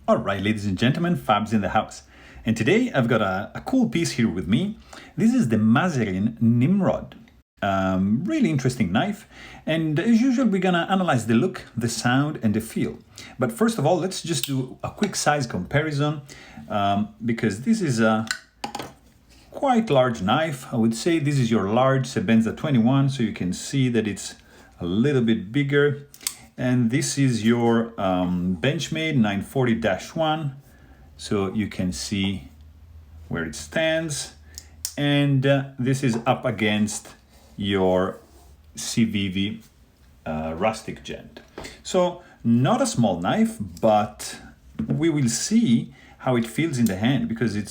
All right, ladies and gentlemen, Fab's in the house. And today I've got a cool piece here with me. This is the Maserin Nimrod. Really interesting knife. And as usual, we're gonna analyze the look, the sound, and the feel. But first of all, let's just do a quick size comparison because this is a quite large knife. I would say this is your large Sebenza 21, so you can see that it's a little bit bigger. And this is your Benchmade 940-1, so you can see where it stands. And this is up against your CVV rustic gent. So not a small knife, but we will see how it feels in the hand because it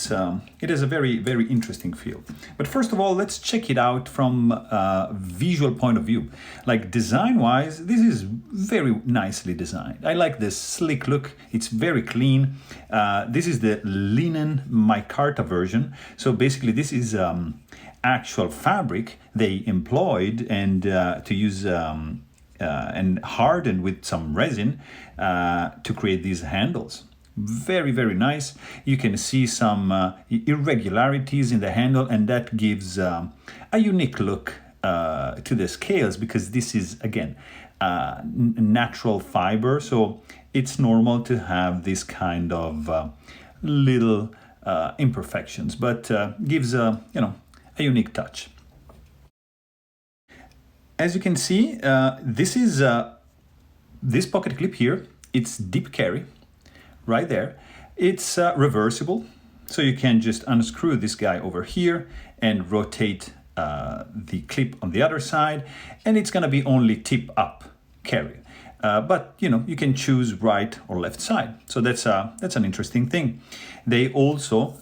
has a very, very interesting feel. But first of all, let's check it out from a visual point of view. Like design-wise, this is very nicely designed. I like this slick look. It's very clean. This is the linen micarta version. So basically, this is actual fabric they employed and to use and hardened with some resin to create these handles. Very, very nice. You can see some irregularities in the handle, and that gives a unique look to the scales because this is, again, natural fiber. So it's normal to have this kind of little imperfections, but gives a unique touch. As you can see, this is this pocket clip here. It's deep carry. Right there. It's reversible, so you can just unscrew this guy over here and rotate the clip on the other side, and it's gonna be only tip up carry. But you can choose right or left side, so that's an interesting thing. They also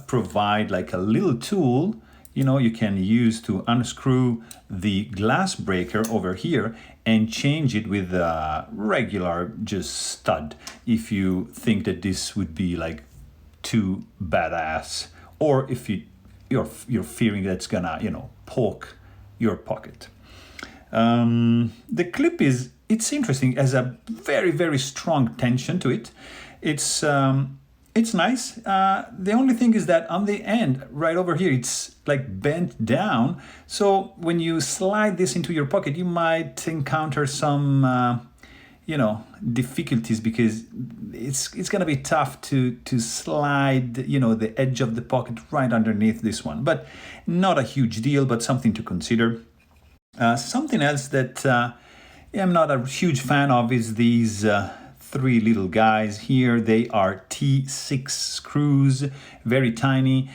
provide like a little tool you can use to unscrew the glass breaker over here and change it with a regular just stud if you think that this would be like too badass, or if you're fearing that's gonna poke your pocket. The clip it's interesting, has a very, very strong tension to it. It's nice. The only thing is that on the end, right over here, it's like bent down. So when you slide this into your pocket, you might encounter some, difficulties because it's gonna be tough to slide, the edge of the pocket right underneath this one. But not a huge deal, but something to consider. Something else that I'm not a huge fan of is these three little guys here. They are T6 screws, very tiny.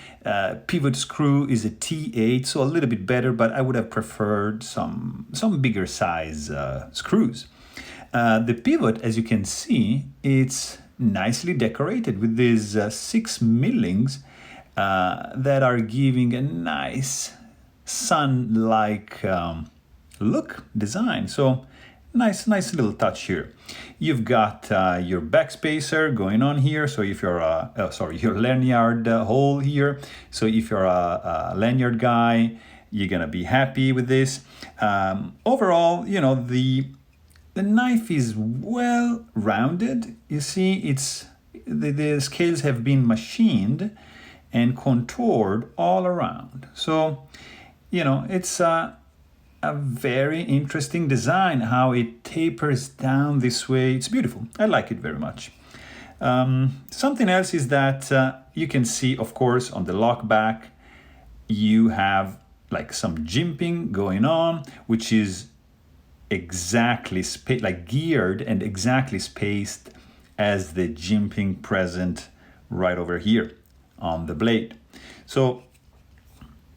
Pivot screw is a T8, so a little bit better, but I would have preferred some bigger size screws. The pivot, as you can see, it's nicely decorated with these 6 millings that are giving a nice sun-like look design. So nice little touch here. You've got your backspacer going on here. So if you're your lanyard hole here. So if you're a lanyard guy, you're gonna be happy with this. Overall, the knife is well rounded. You see, the scales have been machined and contoured all around. So, it's a very interesting design, how it tapers down this way. It's beautiful. I like it very much. Something else is that you can see, of course, on the lock back, you have like some jimping going on, which is exactly geared and exactly spaced as the jimping present right over here on the blade. So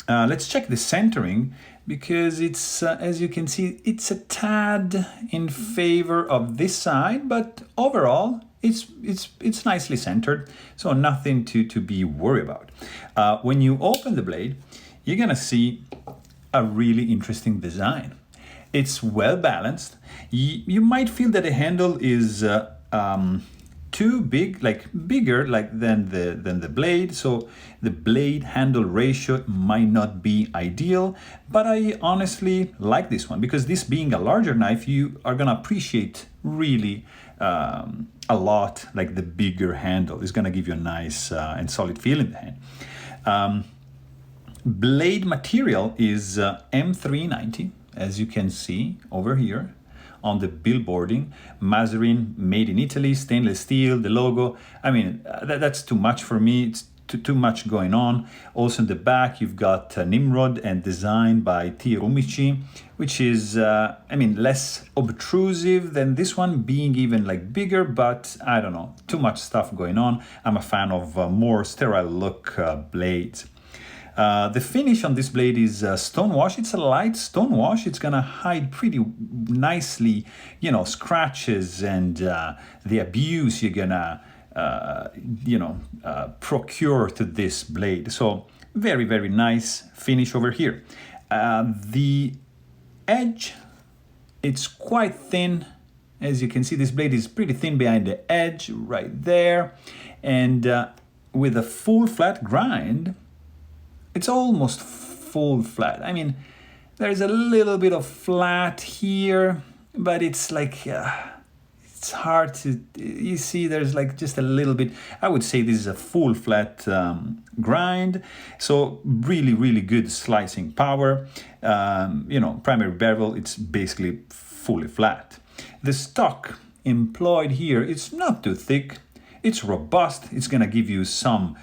let's check the centering, because it's, as you can see, it's a tad in favor of this side, but overall, it's nicely centered, so nothing to be worried about. When you open the blade, you're gonna see a really interesting design. It's well balanced. You might feel that the handle is too big, bigger than the blade, so the blade handle ratio might not be ideal, but I honestly like this one because this being a larger knife, you are gonna appreciate really a lot like the bigger handle. It's gonna give you a nice and solid feel in the hand. Blade material is M390, as you can see over here on the billboarding. Maserin, made in Italy, stainless steel, the logo. I mean, that's too much for me. It's too much going on. Also in the back, you've got Nimrod and designed by Rumici, which is, I mean, less obtrusive than this one, being even like bigger, but I don't know, too much stuff going on. I'm a fan of more sterile look blades. The finish on this blade is stone wash. It's a light stone wash. It's gonna hide pretty nicely, you know, scratches and the abuse you're gonna procure to this blade. So very, very nice finish over here. The edge, it's quite thin. As you can see, this blade is pretty thin behind the edge right there. And with a full flat grind, it's almost full flat. I mean, there's a little bit of flat here, but it's like, it's hard to, you see there's like just a little bit. I would say this is a full flat grind. So really, really good slicing power. Primary bevel, it's basically fully flat. The stock employed here, it's not too thick. It's robust. It's gonna give you some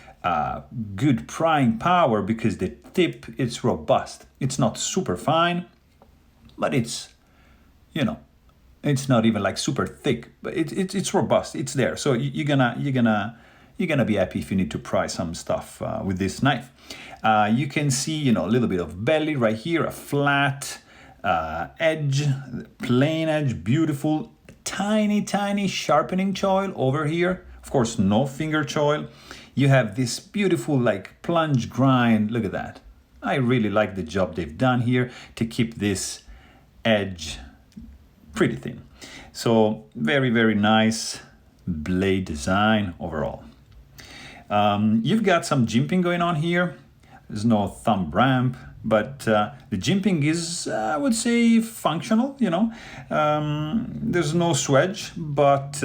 good prying power because the tip, it's robust. It's not super fine, but it's, it's not even like super thick, but it's robust. It's there. So you're gonna be happy if you need to pry some stuff with this knife. You can see, a little bit of belly right here, a flat edge, plain edge, beautiful, tiny sharpening choil over here. Of course, no finger choil. You have this beautiful like plunge grind. Look at that. I really like the job they've done here to keep this edge pretty thin. So very, very nice blade design overall. You've got some jimping going on here. There's no thumb ramp, but the jimping is, I would say, functional, There's no swedge, but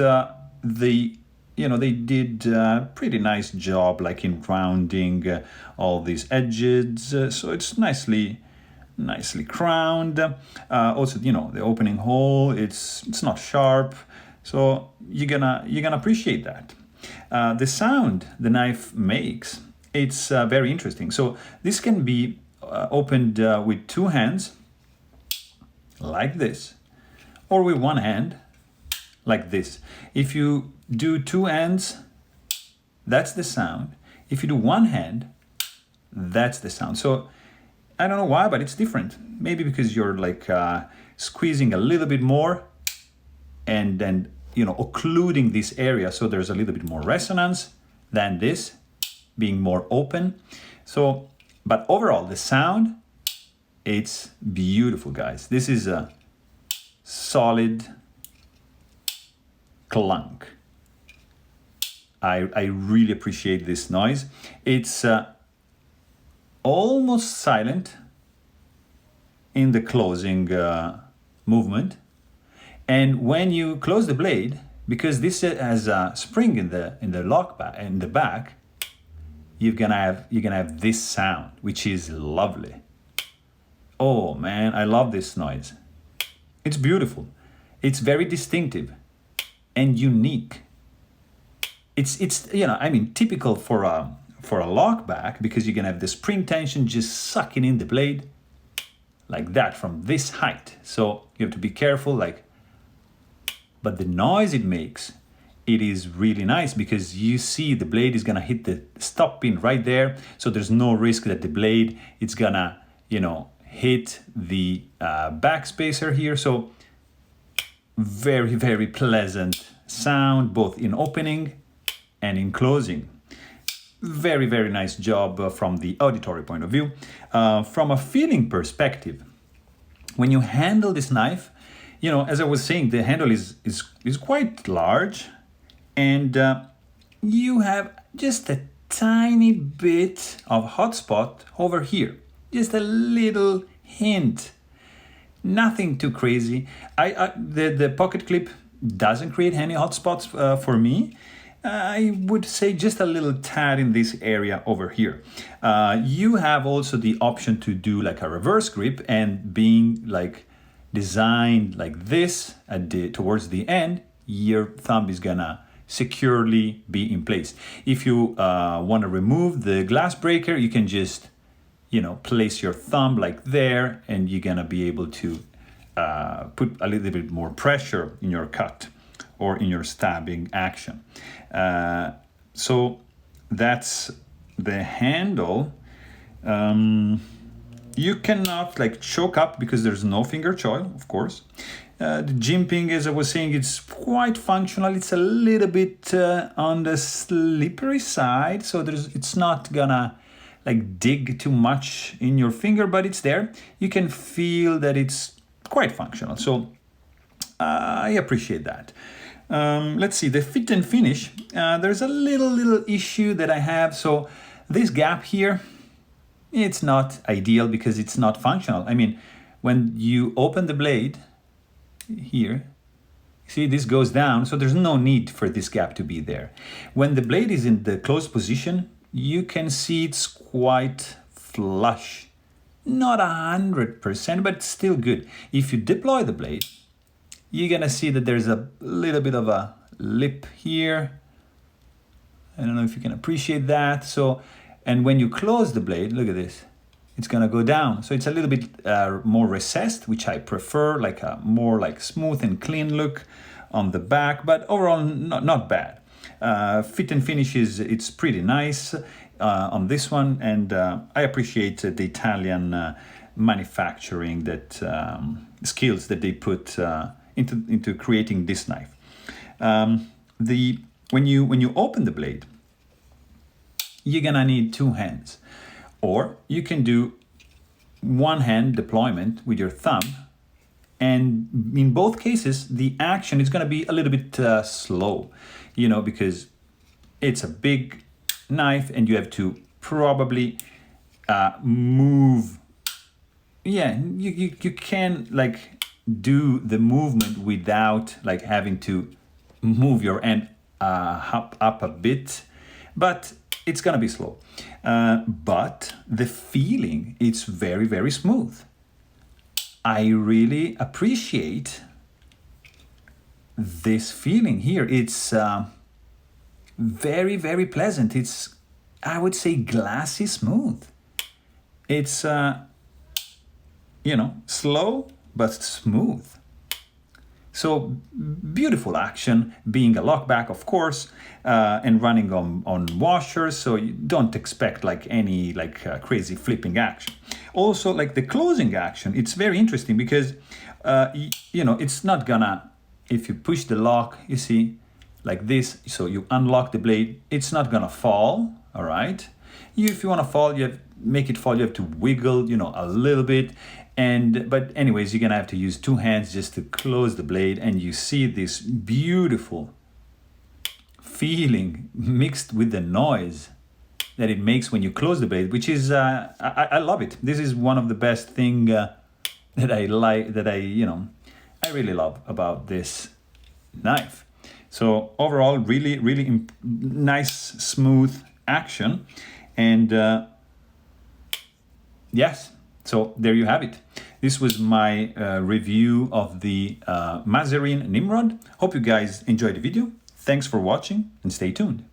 they did a pretty nice job like in rounding all these edges. So it's nicely crowned. Also, the opening hole, it's not sharp. So you're gonna appreciate that. The sound the knife makes, it's very interesting. So this can be opened with two hands, like this, or with one hand, like this. If you do two hands, that's the sound. If you do one hand, that's the sound. So I don't know why, but it's different. Maybe because you're like squeezing a little bit more and then, occluding this area. So there's a little bit more resonance than this being more open. So, but overall the sound, it's beautiful, guys. This is a solid clunk. I really appreciate this noise. It's almost silent in the closing movement, and when you close the blade, because this has a spring in the lock back in the back, you're gonna have this sound, which is lovely. Oh man, I love this noise. It's beautiful. It's very distinctive and unique. It's typical for a lock back, because you're gonna have the spring tension just sucking in the blade like that from this height. So you have to be careful, but the noise it makes, it is really nice, because you see the blade is gonna hit the stop pin right there. So there's no risk that the blade it's gonna, hit the backspacer here. So very, very pleasant sound, both in opening and in closing. Very, very nice job from the auditory point of view. From a feeling perspective, when you handle this knife, as I was saying, the handle is quite large, and you have just a tiny bit of hot spot over here. Just a little hint. Nothing too crazy. The pocket clip, doesn't create any hot spots for me. I would say just a little tad in this area over here. You have also the option to do like a reverse grip, and being like designed like this towards the end, your thumb is gonna securely be in place. If you want to remove the glass breaker, you can just, place your thumb like there, and you're gonna be able to put a little bit more pressure in your cut or in your stabbing action. So that's the handle. You cannot like choke up because there's no finger choil, of course. The jimping, as I was saying, it's quite functional. It's a little bit on the slippery side, so it's not gonna like dig too much in your finger, but it's there. You can feel that it's quite functional, so I appreciate that. Let's see, the fit and finish. There's a little issue that I have. So this gap here, it's not ideal because it's not functional. I mean, when you open the blade here, see this goes down, so there's no need for this gap to be there. When the blade is in the closed position, you can see it's quite flush. Not 100%, but still good. If you deploy the blade, you're gonna see that there's a little bit of a lip here. I don't know if you can appreciate that. So, and when you close the blade, look at this, it's gonna go down. So it's a little bit more recessed, which I prefer, like a more like smooth and clean look on the back, but overall not bad. Fit and finish it's pretty nice on this one, and I appreciate the Italian manufacturing that skills that they put into creating this knife. When you open the blade, you're gonna need two hands, or you can do one hand deployment with your thumb, and in both cases the action is gonna be a little bit slow, because it's a big knife and you have to probably move. You can like do the movement without like having to move your hand up a bit, but it's gonna be slow. But the feeling, it's very, very smooth. I really appreciate this feeling here. It's very, very pleasant. It's, I would say, glassy smooth. It's, slow but smooth. So beautiful action, being a lockback, of course, and running on washers. So you don't expect like any crazy flipping action. Also, like the closing action, it's very interesting because, it's not gonna, if you push the lock, you see, like this, so you unlock the blade, it's not gonna fall, all right? If you wanna fall, make it fall, you have to wiggle, a little bit. But anyways, you're gonna have to use two hands just to close the blade, and you see this beautiful feeling mixed with the noise that it makes when you close the blade, which is, I love it. This is one of the best thing that I like, that I really love about this knife. So overall, really, really nice, smooth action. And yes, so there you have it. This was my review of the Maserin Nimrod. Hope you guys enjoyed the video. Thanks for watching and stay tuned.